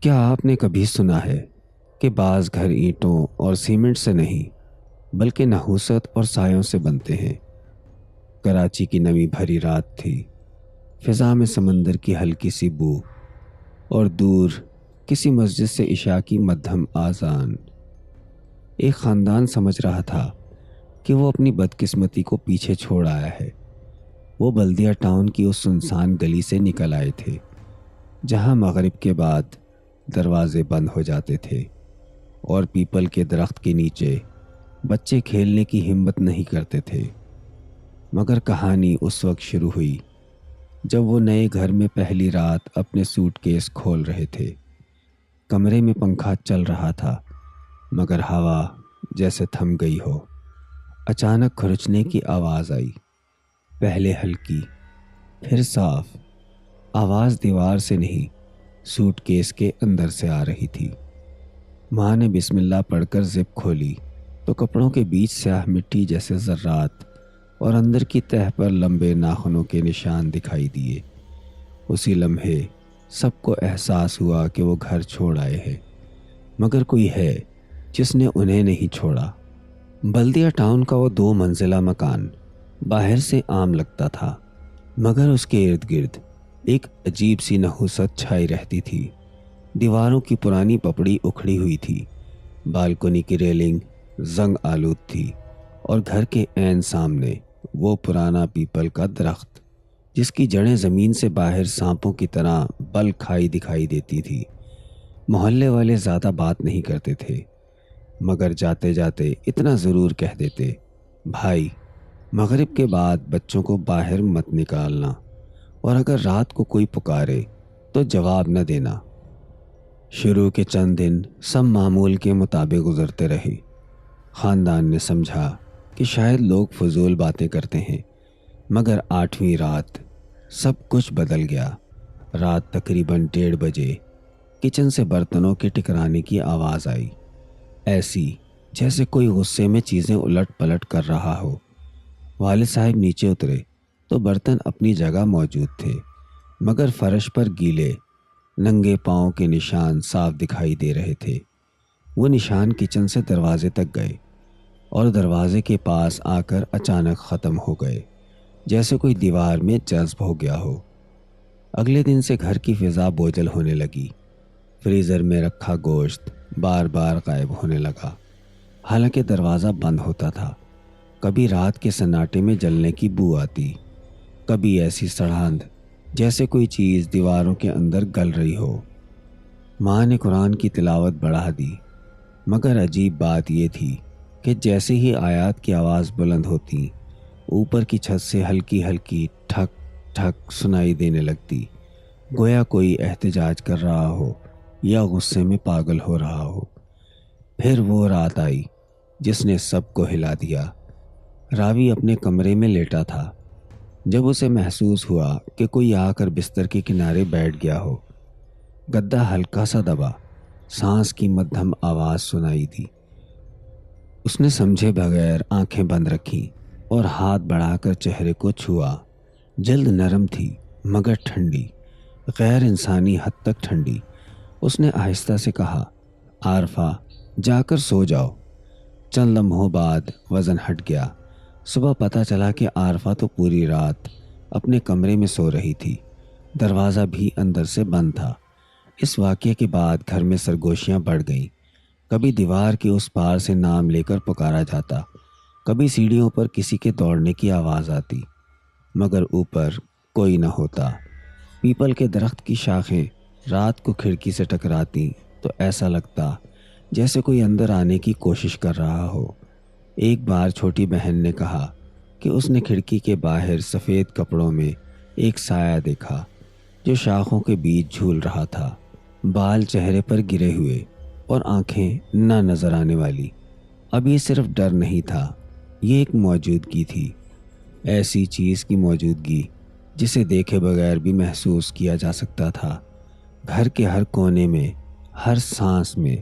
کیا آپ نے کبھی سنا ہے کہ بعض گھر اینٹوں اور سیمنٹ سے نہیں بلکہ نحوست اور سایوں سے بنتے ہیں؟ کراچی کی نمی بھری رات تھی، فضا میں سمندر کی ہلکی سی بو، اور دور کسی مسجد سے عشاء کی مدھم آذان۔ ایک خاندان سمجھ رہا تھا کہ وہ اپنی بدقسمتی کو پیچھے چھوڑ آیا ہے۔ وہ بلدیہ ٹاؤن کی اس سنسان گلی سے نکل آئے تھے جہاں مغرب کے بعد دروازے بند ہو جاتے تھے اور پیپل کے درخت کے نیچے بچے کھیلنے کی ہمت نہیں کرتے تھے۔ مگر کہانی اس وقت شروع ہوئی جب وہ نئے گھر میں پہلی رات اپنے سوٹ کیس کھول رہے تھے۔ کمرے میں پنکھا چل رہا تھا مگر ہوا جیسے تھم گئی ہو۔ اچانک کھرچنے کی آواز آئی، پہلے ہلکی پھر صاف۔ آواز دیوار سے نہیں، سوٹ کیس کے اندر سے آ رہی تھی۔ ماں نے بسم اللہ پڑھ کر زپ کھولی تو کپڑوں کے بیچ سیاہ مٹی جیسے ذرات اور اندر کی تہہ پر لمبے ناخنوں کے نشان دکھائی دیے۔ اسی لمحے سب کو احساس ہوا کہ وہ گھر چھوڑ آئے ہیں، مگر کوئی ہے جس نے انہیں نہیں چھوڑا۔ بلدیہ ٹاؤن کا وہ 2 منزلہ مکان باہر سے عام لگتا تھا مگر اس کے ارد گرد ایک عجیب سی نحوست چھائی رہتی تھی۔ دیواروں کی پرانی پپڑی اکھڑی ہوئی تھی، بالکنی کی ریلنگ زنگ آلود تھی، اور گھر کے عین سامنے وہ پرانا پیپل کا درخت جس کی جڑیں زمین سے باہر سانپوں کی طرح بل کھائی دکھائی دیتی تھی۔ محلے والے زیادہ بات نہیں کرتے تھے مگر جاتے جاتے اتنا ضرور کہہ دیتے، بھائی مغرب کے بعد بچوں کو باہر مت نکالنا، اور اگر رات کو کوئی پکارے تو جواب نہ دینا۔ شروع کے چند دن سب معمول کے مطابق گزرتے رہے۔ خاندان نے سمجھا کہ شاید لوگ فضول باتیں کرتے ہیں، مگر 8ویں رات سب کچھ بدل گیا۔ رات تقریباً 1:30 بجے کچن سے برتنوں کے ٹکرانے کی آواز آئی، ایسی جیسے کوئی غصے میں چیزیں الٹ پلٹ کر رہا ہو۔ والد صاحب نیچے اترے تو برتن اپنی جگہ موجود تھے مگر فرش پر گیلے ننگے پاؤں کے نشان صاف دکھائی دے رہے تھے۔ وہ نشان کچن سے دروازے تک گئے اور دروازے کے پاس آ کر اچانک ختم ہو گئے، جیسے کوئی دیوار میں جذب ہو گیا ہو۔ اگلے دن سے گھر کی فضا بوجھل ہونے لگی۔ فریزر میں رکھا گوشت بار بار غائب ہونے لگا، حالانکہ دروازہ بند ہوتا تھا۔ کبھی رات کے سناٹے میں جلنے کی بو آتی، کبھی ایسی سڑاند جیسے کوئی چیز دیواروں کے اندر گل رہی ہو۔ ماں نے قرآن کی تلاوت بڑھا دی، مگر عجیب بات یہ تھی کہ جیسے ہی آیات کی آواز بلند ہوتی، اوپر کی چھت سے ہلکی ہلکی ٹھک ٹھک سنائی دینے لگتی، گویا کوئی احتجاج کر رہا ہو یا غصے میں پاگل ہو رہا ہو۔ پھر وہ رات آئی جس نے سب کو ہلا دیا۔ راوی اپنے کمرے میں لیٹا تھا جب اسے محسوس ہوا کہ کوئی آ کر بستر کے کنارے بیٹھ گیا ہو۔ گدا ہلکا سا دبا، سانس کی مدھم آواز سنائی دی۔ اس نے سمجھے بغیر آنکھیں بند رکھیں اور ہاتھ بڑھا کر چہرے کو چھوا۔ جلد نرم تھی مگر ٹھنڈی، غیر انسانی حد تک ٹھنڈی۔ اس نے آہستہ سے کہا، عارفہ جا کر سو جاؤ۔ چند لمحوں بعد وزن ہٹ گیا۔ صبح پتہ چلا کہ عارفہ تو پوری رات اپنے کمرے میں سو رہی تھی، دروازہ بھی اندر سے بند تھا۔ اس واقعے کے بعد گھر میں سرگوشیاں بڑھ گئیں۔ کبھی دیوار کے اس پار سے نام لے کر پکارا جاتا، کبھی سیڑھیوں پر کسی کے دوڑنے کی آواز آتی، مگر اوپر کوئی نہ ہوتا۔ پیپل کے درخت کی شاخیں رات کو کھڑکی سے ٹکراتی تو ایسا لگتا جیسے کوئی اندر آنے کی کوشش کر رہا ہو۔ ایک بار چھوٹی بہن نے کہا کہ اس نے کھڑکی کے باہر سفید کپڑوں میں ایک سایہ دیکھا جو شاخوں کے بیچ جھول رہا تھا، بال چہرے پر گرے ہوئے اور آنکھیں نہ نظر آنے والی۔ اب یہ صرف ڈر نہیں تھا، یہ ایک موجودگی تھی، ایسی چیز کی موجودگی جسے دیکھے بغیر بھی محسوس کیا جا سکتا تھا۔ گھر کے ہر کونے میں، ہر سانس میں،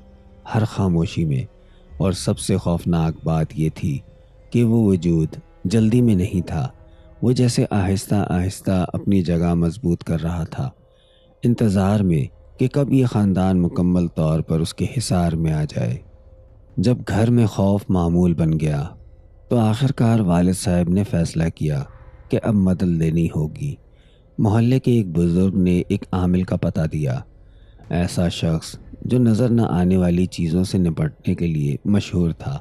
ہر خاموشی میں، اور سب سے خوفناک بات یہ تھی کہ وہ وجود جلدی میں نہیں تھا، وہ جیسے آہستہ آہستہ اپنی جگہ مضبوط کر رہا تھا۔ انتظار میں کہ کب یہ خاندان مکمل طور پر اس کے حصار میں آ جائے۔ جب گھر میں خوف معمول بن گیا تو آخر کار والد صاحب نے فیصلہ کیا کہ اب مدد لینی ہوگی۔ محلے کے ایک بزرگ نے ایک عامل کا پتہ دیا، ایسا شخص جو نظر نہ آنے والی چیزوں سے نپٹنے کے لیے مشہور تھا۔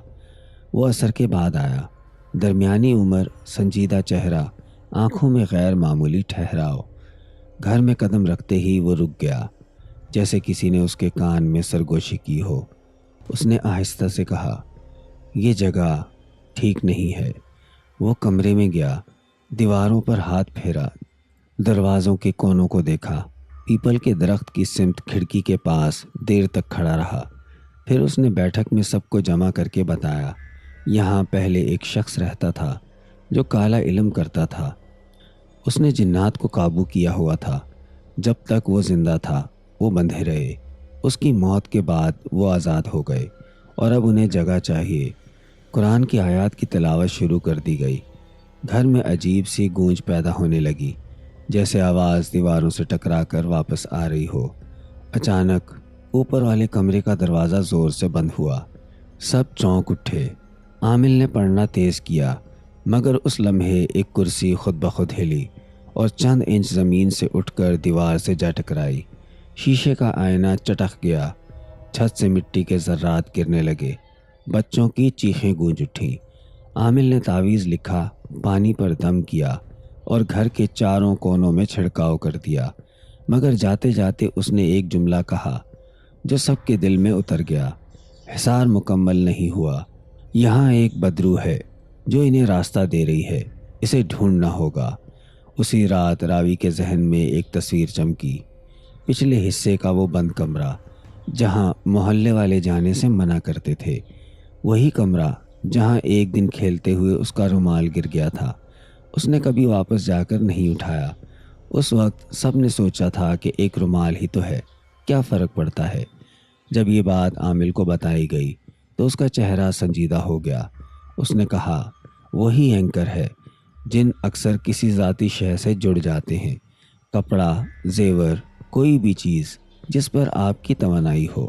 وہ عصر کے بعد آیا، درمیانی عمر، سنجیدہ چہرہ، آنکھوں میں غیر معمولی ٹھہراؤ۔ گھر میں قدم رکھتے ہی وہ رک گیا، جیسے کسی نے اس کے کان میں سرگوشی کی ہو۔ اس نے آہستہ سے کہا، یہ جگہ ٹھیک نہیں ہے۔ وہ کمرے میں گیا، دیواروں پر ہاتھ پھیرا، دروازوں کے کونوں کو دیکھا، پیپل کے درخت کی سمت کھڑکی کے پاس دیر تک کھڑا رہا۔ پھر اس نے بیٹھک میں سب کو جمع کر کے بتایا، یہاں پہلے ایک شخص رہتا تھا جو کالا علم کرتا تھا۔ اس نے جنات کو قابو کیا ہوا تھا۔ جب تک وہ زندہ تھا وہ بندھے رہے، اس کی موت کے بعد وہ آزاد ہو گئے اور اب انہیں جگہ چاہیے۔ قرآن کی آیات کی تلاوت شروع کر دی گئی۔ گھر میں عجیب سی گونج پیدا ہونے لگی، جیسے آواز دیواروں سے ٹکرا کر واپس آ رہی ہو۔ اچانک اوپر والے کمرے کا دروازہ زور سے بند ہوا۔ سب چونک اٹھے۔ عامل نے پڑھنا تیز کیا، مگر اس لمحے ایک کرسی خود بخود ہلی اور چند انچ زمین سے اٹھ کر دیوار سے جا ٹکرائی۔ شیشے کا آئینہ چٹک گیا، چھت سے مٹی کے ذرات گرنے لگے، بچوں کی چیخیں گونج اٹھیں۔ عامل نے تعویذ لکھا، پانی پر دم کیا اور گھر کے چاروں کونوں میں چھڑکاؤ کر دیا، مگر جاتے جاتے اس نے ایک جملہ کہا جو سب کے دل میں اتر گیا، حصار مکمل نہیں ہوا۔ یہاں ایک بدرو ہے جو انہیں راستہ دے رہی ہے، اسے ڈھونڈنا ہوگا۔ اسی رات راوی کے ذہن میں ایک تصویر چمکی، پچھلے حصے کا وہ بند کمرہ جہاں محلے والے جانے سے منع کرتے تھے، وہی کمرہ جہاں ایک دن کھیلتے ہوئے اس کا رومال گر گیا تھا۔ اس نے کبھی واپس جا کر نہیں اٹھایا۔ اس وقت سب نے سوچا تھا کہ ایک رومال ہی تو ہے، کیا فرق پڑتا ہے۔ جب یہ بات عامل کو بتائی گئی تو اس کا چہرہ سنجیدہ ہو گیا۔ اس نے کہا، وہی اینکر ہے جن اکثر کسی ذاتی شے سے جڑ جاتے ہیں، کپڑا، زیور، کوئی بھی چیز جس پر آپ کی توانائی ہو،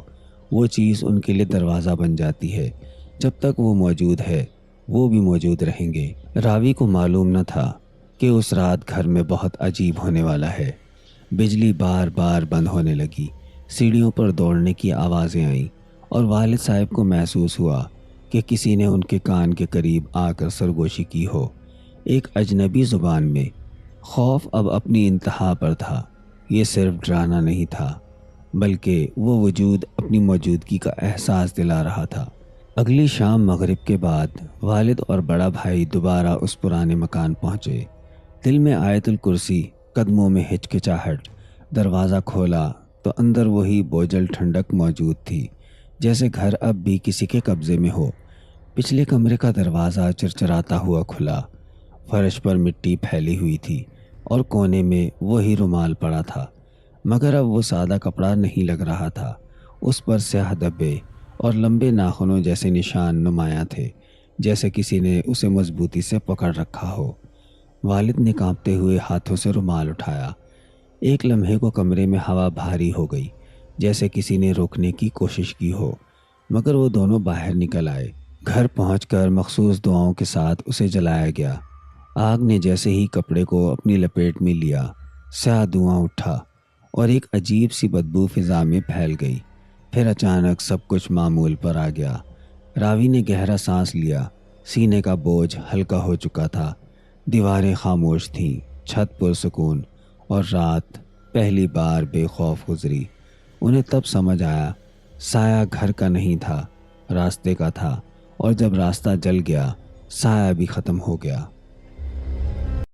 وہ چیز ان کے لیے دروازہ بن جاتی ہے۔ جب تک وہ موجود ہے وہ بھی موجود رہیں گے۔ راوی کو معلوم نہ تھا کہ اس رات گھر میں بہت عجیب ہونے والا ہے۔ بجلی بار بار بند ہونے لگی، سیڑھیوں پر دوڑنے کی آوازیں آئیں اور والد صاحب کو محسوس ہوا کہ کسی نے ان کے کان کے قریب آ کر سرگوشی کی ہو، ایک اجنبی زبان میں۔ خوف اب اپنی انتہا پر تھا۔ یہ صرف ڈرانا نہیں تھا، بلکہ وہ وجود اپنی موجودگی کا احساس دلا رہا تھا۔ اگلی شام مغرب کے بعد والد اور بڑا بھائی دوبارہ اس پرانے مکان پہنچے۔ دل میں آیت الکرسی، قدموں میں ہچکچاہٹ۔ دروازہ کھولا تو اندر وہی بوجھل ٹھنڈک موجود تھی، جیسے گھر اب بھی کسی کے قبضے میں ہو۔ پچھلے کمرے کا دروازہ چرچراتا ہوا کھلا، فرش پر مٹی پھیلی ہوئی تھی اور کونے میں وہی رومال پڑا تھا، مگر اب وہ سادہ کپڑا نہیں لگ رہا تھا۔ اس پر سیاہ دبے اور لمبے ناخنوں جیسے نشان نمایاں تھے، جیسے کسی نے اسے مضبوطی سے پکڑ رکھا ہو۔ والد نے کانپتے ہوئے ہاتھوں سے رومال اٹھایا۔ ایک لمحے کو کمرے میں ہوا بھاری ہو گئی، جیسے کسی نے روکنے کی کوشش کی ہو، مگر وہ دونوں باہر نکل آئے۔ گھر پہنچ کر مخصوص دعاؤں کے ساتھ اسے جلایا گیا۔ آگ نے جیسے ہی کپڑے کو اپنی لپیٹ میں لیا، سیاہ دھواں اٹھا اور ایک عجیب سی بدبو فضا میں پھیل گئی۔ پھر اچانک سب کچھ معمول پر آ گیا۔ راوی نے گہرا سانس لیا، سینے کا بوجھ ہلکا ہو چکا تھا۔ دیواریں خاموش تھیں، چھت پرسکون، اور رات پہلی بار بے خوف گزری۔ انہیں تب سمجھ آیا، سایہ گھر کا نہیں تھا، راستے کا تھا، اور جب راستہ جل گیا، سایہ بھی ختم ہو گیا۔